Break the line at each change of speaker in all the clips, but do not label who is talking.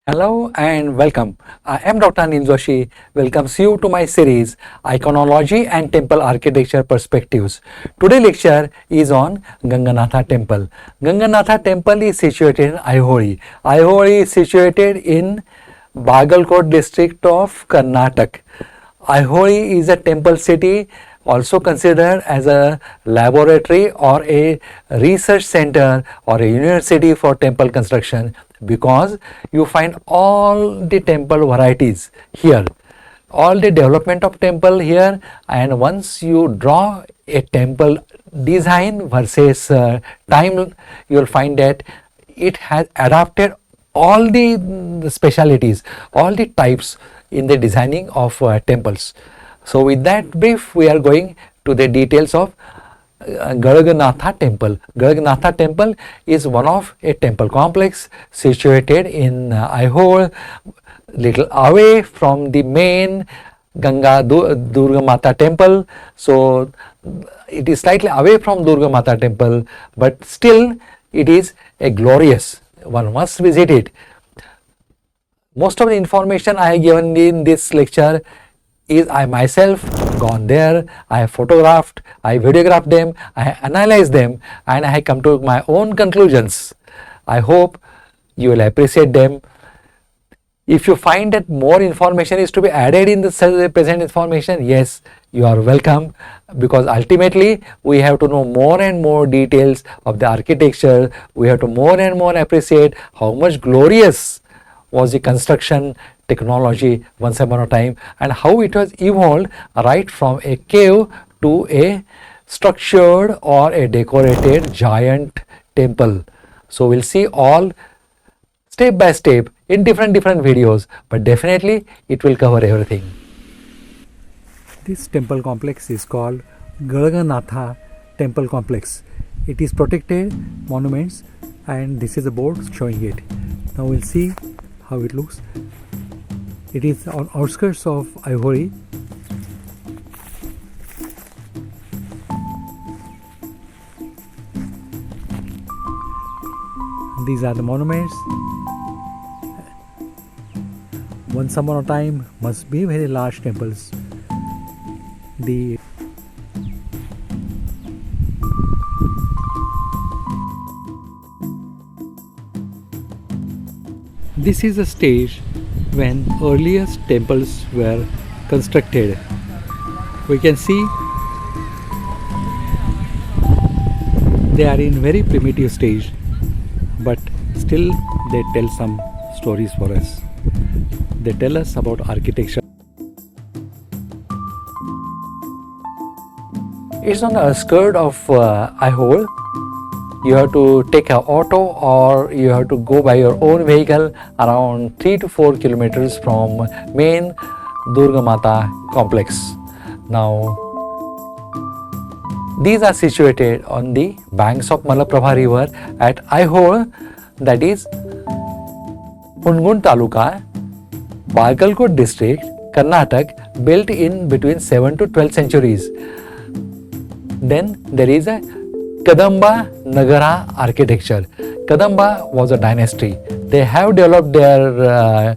Hello and welcome. I am Dr. Anil Joshi. Welcomes you to my series Iconology and Temple Architecture Perspectives. Today lecture is on Galaganatha Temple. Galaganatha Temple is situated in Aiholi. Aiholi is situated in Bagalkot district of Karnataka. Aiholi is a temple city, also considered as a laboratory or a research center or a university for temple construction, because you find all the temple varieties here, all the development of temple here. And once you draw a temple design versus time, you will find that it has adapted all the specialities, all the types in the designing of temples. So with that brief, we are going to the details of Galaganatha temple. Galaganatha temple is one of a temple complex situated in Aihole, little away from the main Durga Mata temple. So it is slightly away from Durga Mata temple, but still it is a glorious, one must visit it. Most of the information I have given in this lecture is I myself gone there, I have photographed, I videographed them, I have analyzed them, and I have come to my own conclusions. I hope you will appreciate them. If you find that more information is to be added in the present information, yes, you are welcome, because ultimately we have to know more and more details of the architecture. We have to more and more appreciate how much glorious was the construction technology once upon a time, and how it was evolved right from a cave to a structured or a decorated giant temple. So we'll see all step by step in different videos, but definitely it will cover everything. This temple complex is called Galaganatha Temple Complex. It is protected monuments, and this is a board showing it. Now we'll see how it looks. It is on outskirts of Aiholi. These are the monuments. Once upon a time must be very large temples. This is a stage when earliest temples were constructed. We can see they are in very primitive stage, but still they tell some stories for us. They tell us about architecture. It's on the outskirts of Aihole. You have to take an auto or you have to go by your own vehicle around 3 to 4 kilometers from main Durga Mata complex. Now these are situated on the banks of Malaprabha river at Aihole, that is Hungun Taluka, Bagalkot district, Karnataka, built in between 7th to 12th centuries. Then there is a Kadamba Nagara architecture. Kadamba was a dynasty. They have developed their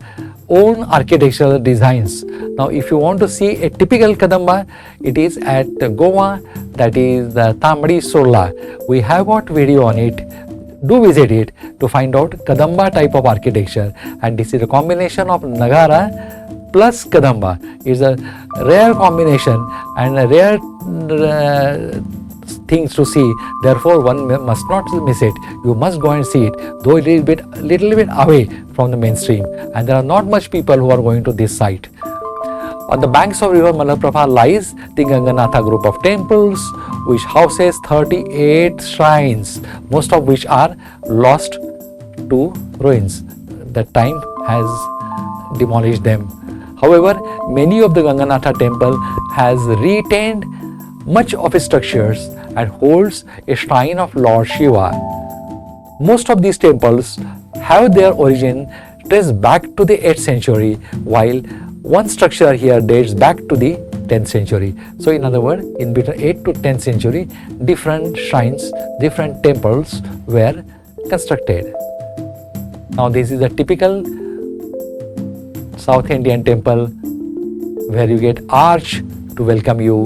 own architectural designs. Now if you want to see a typical Kadamba, it is at Goa, that is the Tamdi Sola. We have got video on it. Do visit it to find out Kadamba type of architecture. And this is a combination of Nagara plus Kadamba. It's a rare combination and a rare things to see. Therefore one must not miss it. You must go and see it, though a little bit away from the mainstream, and there are not much people who are going to this site. On the banks of river Malaprabha lies the Galaganatha group of temples, which houses 38 shrines, most of which are lost to ruins. The time has demolished them. However, many of the Galaganatha temple has retained much of its structures and holds a shrine of Lord Shiva. Most of these temples have their origin traced back to the 8th century, while one structure here dates back to the 10th century. So in other words, in between 8th to 10th century, different shrines, different temples were constructed. Now this is a typical South Indian temple where you get arch to welcome you.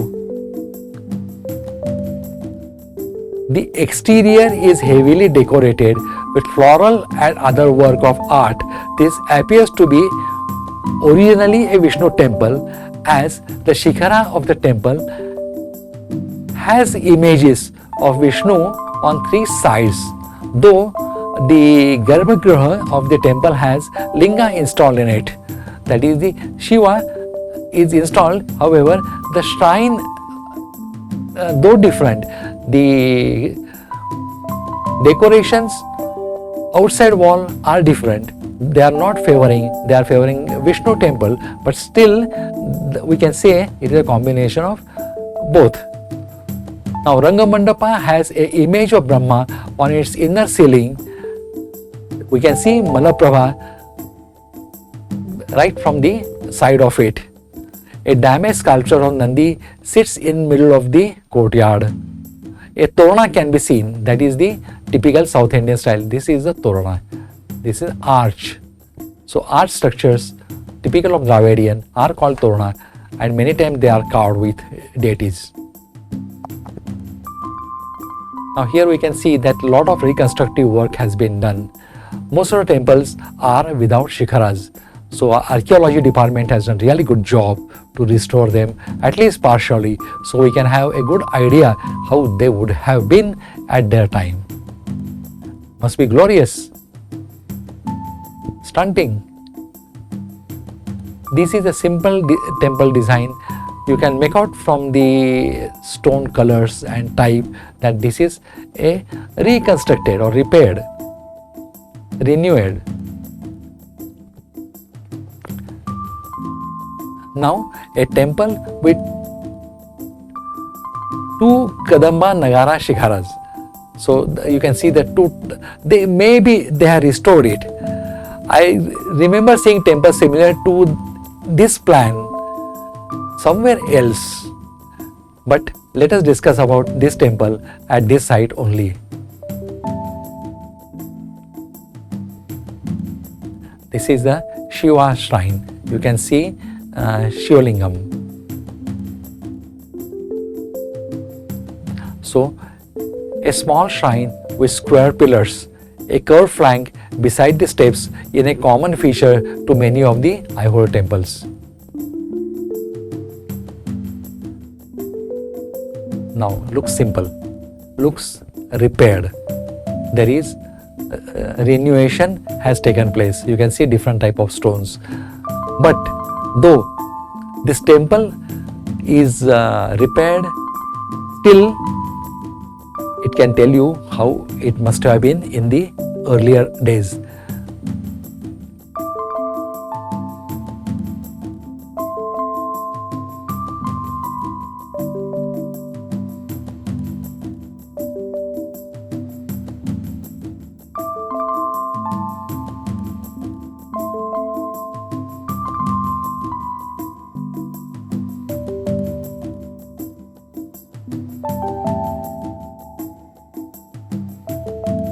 The exterior is heavily decorated with floral and other work of art. This appears to be originally a Vishnu temple, as the shikhara of the temple has images of Vishnu on three sides, though the Garbhagriha of the temple has linga installed in it. That is, the Shiva is installed. However, the shrine, though different, the decorations outside wall are different. They are not favoring, they are favoring Vishnu temple, but still we can say it is a combination of both. Now Rangamandapa has an image of Brahma on its inner ceiling. We can see Malaprabha right from the side of it. A damaged sculpture of Nandi sits in middle of the courtyard. A torana can be seen, that is the typical South Indian style. This is the torana. This is arch. So arch structures typical of Dravidian are called torana, and many times they are carved with deities. Now here we can see that a lot of reconstructive work has been done. Most of the temples are without shikharas. So our archaeology department has done really good job to restore them, at least partially, so we can have a good idea how they would have been at their time. Must be glorious. Stunning. This is a simple temple design. You can make out from the stone colors and type that this is a reconstructed or repaired, renewed. Now a temple with two Kadamba Nagara Shikharas. So you can see that they have restored it. I remember seeing temples similar to this plan somewhere else. But let us discuss about this temple at this site only. This is the Shiva shrine. You can see Shivlingam. So a small shrine with square pillars, a curved flank beside the steps is a common feature to many of the Aiholi temples. Now looks simple, looks repaired. There is renewation has taken place. You can see different type of stones. But though this temple is repaired, still it can tell you how it must have been in the earlier days.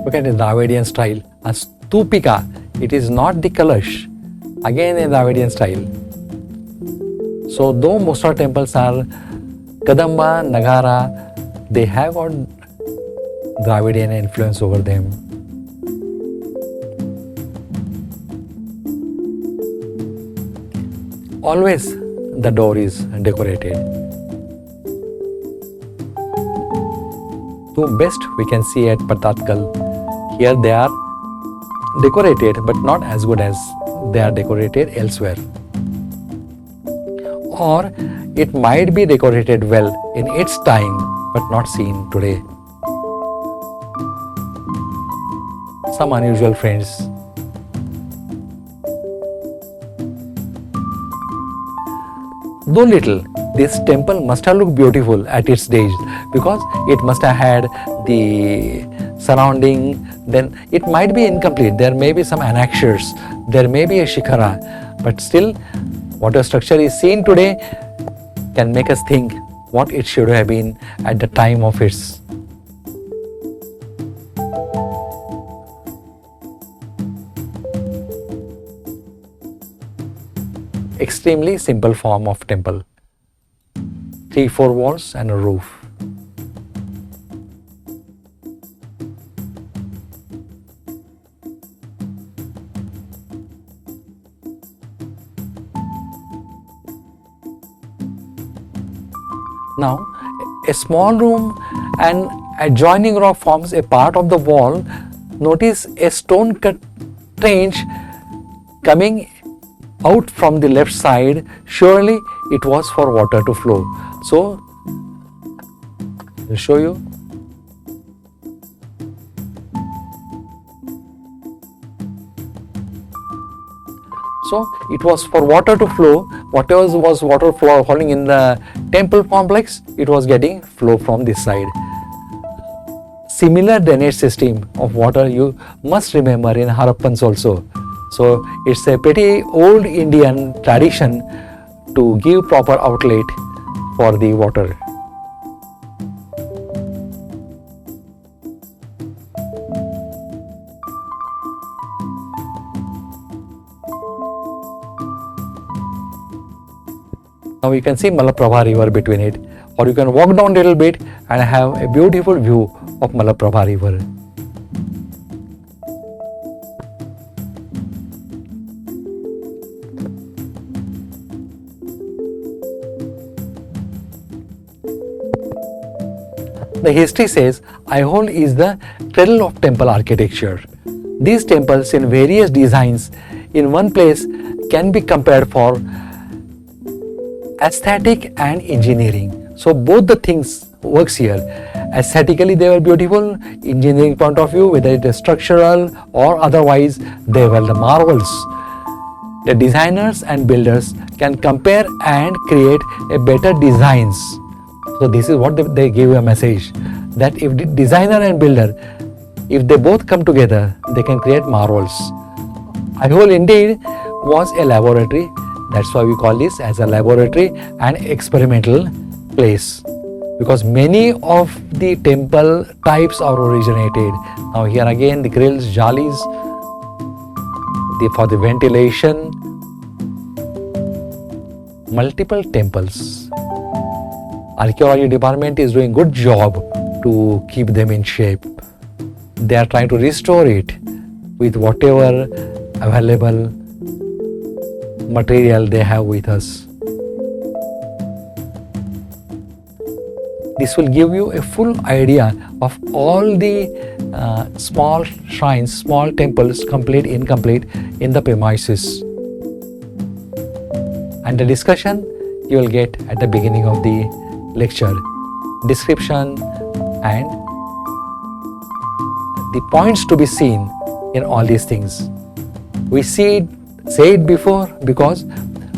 Look at the Dravidian style. A stupika, it is not the Kalash. Again a Dravidian style. So though most of our temples are Kadamba, Nagara, they have got Dravidian influence over them. Always the door is decorated. To best we can see at Patatkal. Here they are decorated, but not as good as they are decorated elsewhere. Or it might be decorated well in its time, but not seen today. Some unusual friends. Though little, this temple must have looked beautiful at its days, because it must have had the surrounding. Then it might be incomplete. There may be some annexures, there may be a shikhara, but still whatever structure is seen today can make us think what it should have been at the time of its. extremely simple form of temple. 3-4 walls and a roof. Now, a small room and adjoining rock forms a part of the wall. Notice a stone cut trench coming out from the left side. Surely it was for water to flow. So, I'll show you. So it was for water to flow. Whatever was water flow falling in the temple complex, it was getting flow from this side. Similar drainage system of water you must remember in Harappans also. So it's a pretty old Indian tradition to give proper outlet for the water. Now you can see Malaprabha river between it, or you can walk down a little bit and have a beautiful view of Malaprabha river. The history says Aiholi is the cradle of temple architecture. These temples in various designs in one place can be compared for aesthetic and engineering. So both the things works here. Aesthetically they were beautiful, engineering point of view, whether it is structural or otherwise, they were the marvels. The designers and builders can compare and create a better designs. So this is what they give a message, that if the designer and builder, if they both come together, they can create marvels. Aiholi indeed was a laboratory. That's why we call this as a laboratory and experimental place, because many of the temple types are originated. Now here again the grills, jalis, for the ventilation, multiple temples. Archaeology department is doing good job to keep them in shape. They are trying to restore it with whatever available material they have with us. This will give you a full idea of all the small shrines, small temples, complete, incomplete in the premises. And the discussion you will get at the beginning of the lecture. Description and the points to be seen in all these things. We say it before, because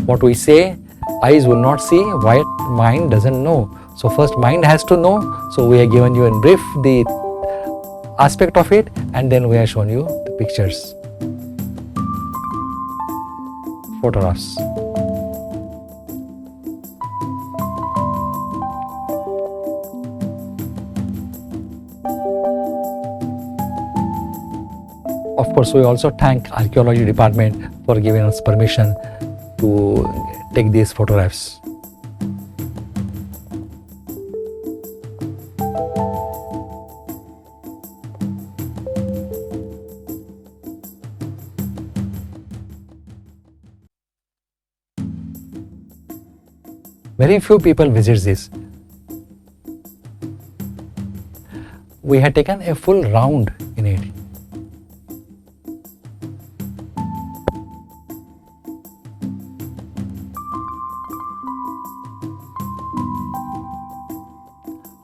what we say, eyes will not see, why mind doesn't know. So first mind has to know. So we have given you in brief the aspect of it, and then we have shown you the pictures, photographs. Of course, we also thank Archaeology department for giving us permission to take these photographs. Very few people visit this. We had taken a full round in it.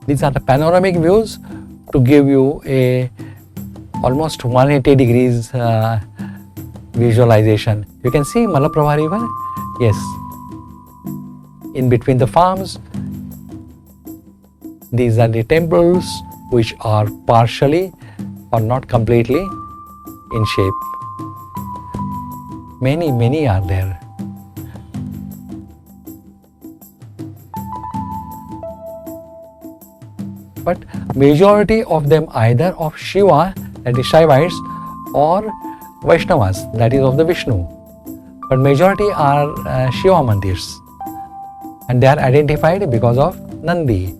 These are the panoramic views to give you a almost 180 degrees visualization. You can see Malaprabha river. Yes. In between the farms, these are the temples which are partially or not completely in shape. Many are there. But majority of them either of Shiva, that is Shaivites, or Vaishnavas, that is of the Vishnu. but majority are Shiva mandirs, and they are identified because of Nandi.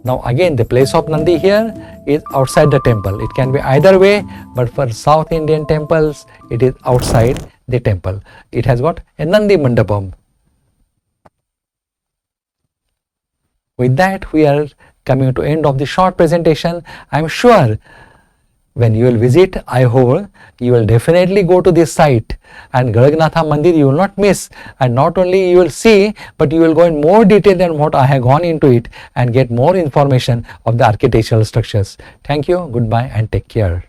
Now again, the place of Nandi here is outside the temple. It can be either way, but for South Indian temples, it is outside the temple. It has got a Nandi Mandapam. With that, we are coming to end of the short presentation. I am sure when you will visit Aiholi, you will definitely go to this site, and Galaganatha Mandir you will not miss, and not only you will see, but you will go in more detail than what I have gone into it and get more information of the architectural structures. Thank you, goodbye and take care.